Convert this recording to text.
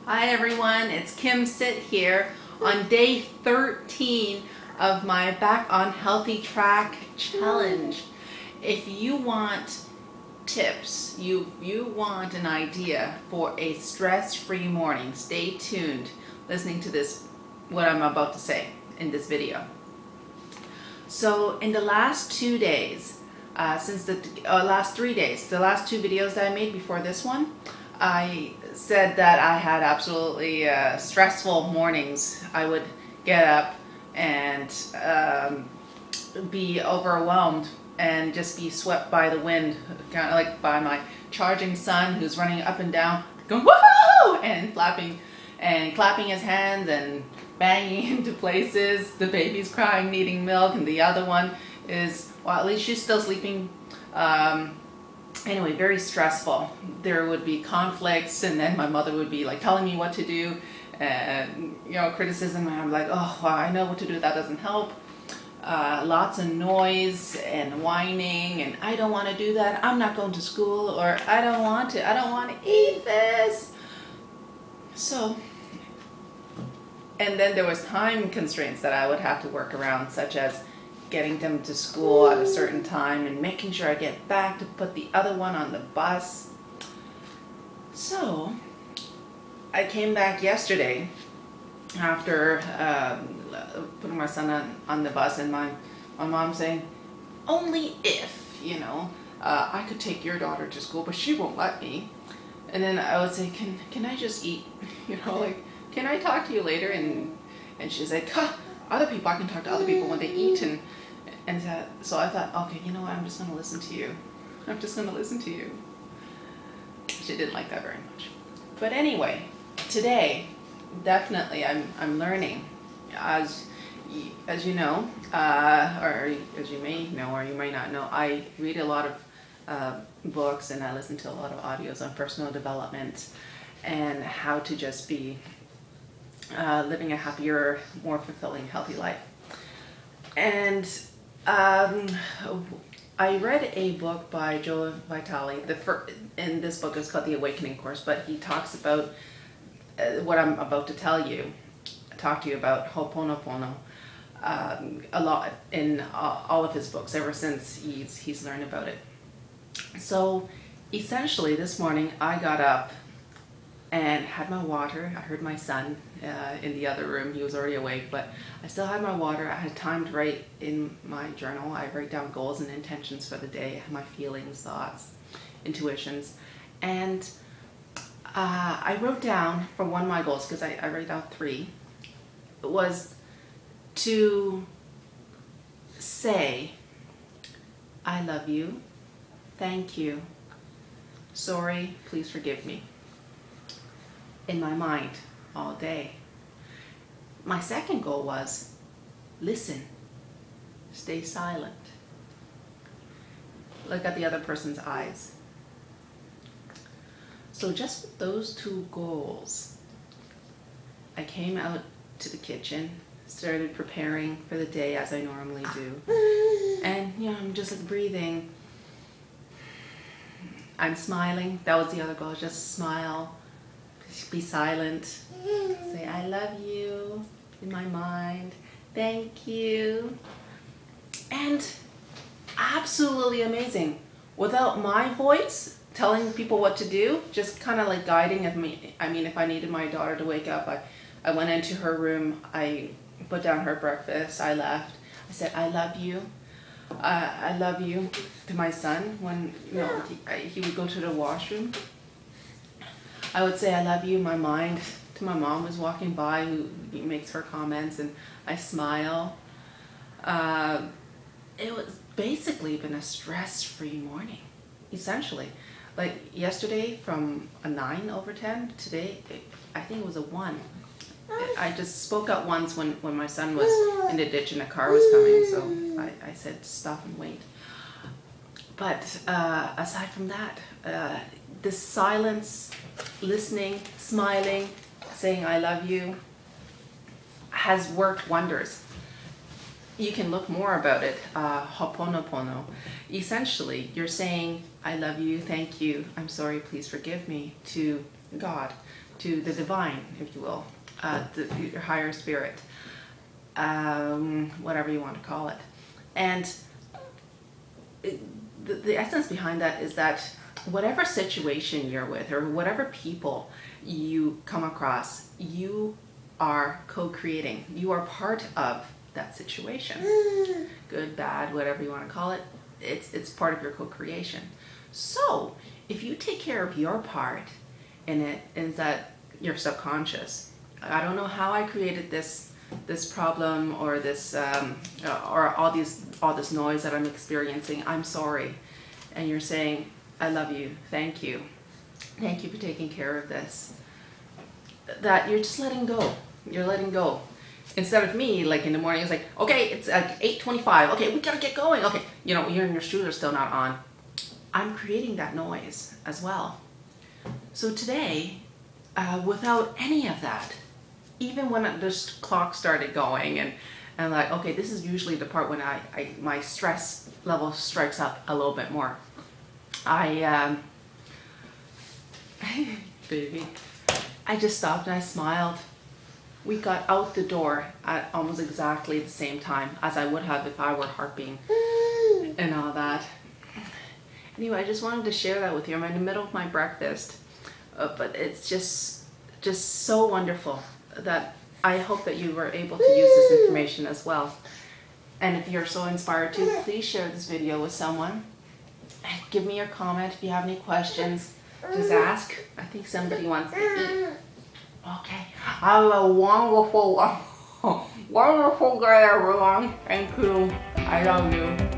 Hi everyone, it's Kim Sit here on day 13 of my Back on Healthy Track challenge. If you want tips, you want an idea for a stress-free morning, stay tuned listening to what I'm about to say in this video. So in the last 2 days, last 3 days, the last two videos that I made before this one, I said that I had absolutely stressful mornings. I would get up and be overwhelmed and just be swept by the wind, kind of like by my charging son who's running up and down, going woohoo, and flapping and clapping his hands and banging into places. The baby's crying, needing milk, and the other one is, well, at least she's still sleeping. Anyway, very stressful. There would be conflicts, and then my mother would be like telling me what to do, and criticism, and I'm like, oh, well, I know what to do, that doesn't help. Lots of noise and whining, and I don't want to do that, I'm not going to school, or I don't want to eat this. So, and then there was time constraints that I would have to work around, such as getting them to school at a certain time and making sure I get back to put the other one on the bus. So I came back yesterday after putting my son on the bus, and my mom saying, only if, I could take your daughter to school, but she won't let me. And then I would say, can I just eat? Can I talk to you later? And she's like, other people, I can talk to other people when they eat. And so I thought, okay, you know what, I'm just going to listen to you. I'm just going to listen to you. She didn't like that very much. But anyway, today, definitely I'm learning. As you know, or as you may know, or you may not know, I read a lot of books, and I listen to a lot of audios on personal development and how to just be living a happier, more fulfilling, healthy life. And I read a book by Joe Vitale, and this book is called The Awakening Course, but he talks about what I'm about to talk to you about, Ho'oponopono, a lot in all of his books ever since he's learned about it. So essentially this morning I got up and had my water. I heard my son in the other room. He was already awake, but I still had my water. I had time to write in my journal. I write down goals and intentions for the day, my feelings, thoughts, intuitions. And I wrote down for one of my goals, because I wrote down 3, it was to say, I love you, thank you, sorry, please forgive me, in my mind all day. My second goal was listen, stay silent, look at the other person's eyes. So just with those 2 goals, I came out to the kitchen, started preparing for the day as I normally do, and I'm just like breathing. I'm smiling. That was the other goal, just smile. Be silent, say I love you in my mind, thank you. And absolutely amazing, without my voice telling people what to do, just kind of like guiding me. I mean, if I needed my daughter to wake up, I went into her room, I put down her breakfast, I left, I said I love you. I love you to my son when he would go to the washroom. I would say I love you in my mind to my mom who's walking by, who makes her comments, and I smile. It was basically been a stress-free morning, essentially. Like yesterday from a 9 over 10, today I think it was a 1. I just spoke up once when my son was in the ditch and a car was coming, so I said stop and wait. But aside from that, this silence, listening, smiling, saying I love you has worked wonders. You can look more about it, Ho'oponopono. Essentially, you're saying I love you, thank you, I'm sorry, please forgive me, to God, to the divine, if you will, your higher spirit, whatever you want to call it. And the essence behind that is that whatever situation you're with or whatever people you come across, you are co-creating. You are part of that situation. Good, bad, whatever you want to call it, it's part of your co-creation. So if you take care of your part in it, is that your subconscious. I don't know how I created this problem or this or all this noise that I'm experiencing. I'm sorry. And you're saying, I love you. Thank you. Thank you for taking care of this. That you're just letting go. You're letting go. Instead of me, like in the morning, it's like, okay, it's like 8:25. Okay, we gotta get going. Okay, you know, your shoes are still not on. I'm creating that noise as well. So today, without any of that, even when this clock started going and like, okay, this is usually the part when my stress level strikes up a little bit more. Baby, I just stopped and I smiled. We got out the door at almost exactly the same time as I would have if I were harping and all that. Anyway, I just wanted to share that with you. I'm in the middle of my breakfast, but it's just so wonderful that I hope that you were able to use this information as well. And if you're so inspired to, please share this video with someone. Give me your comment if you have any questions. Just ask. I think somebody wants to eat. Okay. Have a wonderful, wonderful day, everyone. Thank you. I love you.